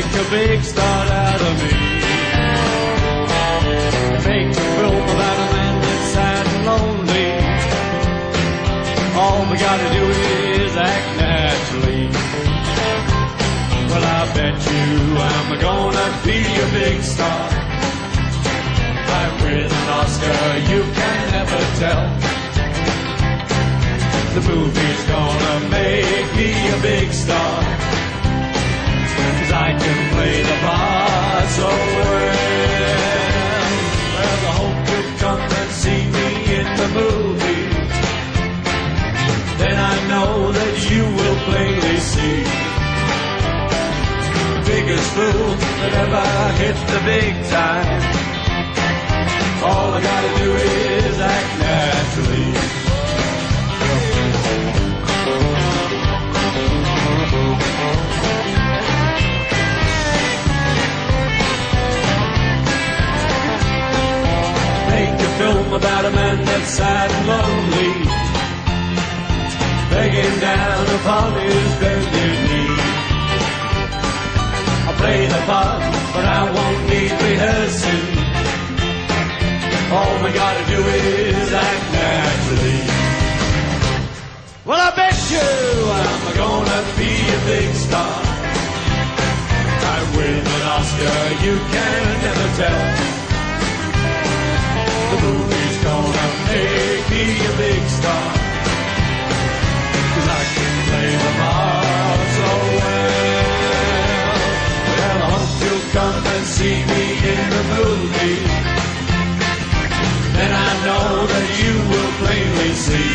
make a big star out of me. Make a film about a man that's sad and lonely. All we gotta do is act naturally. Well, I bet you I'm gonna be a big star. I'm with an Oscar, you can never tell. The movie's gonna make me a big star, 'cause I can play the part so well. Well, I hope you'll come and see me in the movie. Then I know that you will plainly see the biggest fool that ever hit the big time. All I gotta do is act naturally. Make a film about a man that's sad and lonely, begging down upon his bended knee. I'll play the part, but I won't need rehearsing. All we gotta do is act naturally. Well, I bet you I'm gonna be a big star. I'm with an Oscar, you can never tell. The movie's gonna make me a big star, 'cause I can play the part so well. Well, I hope you'll come and see me in the movie. Then I know that you will plainly see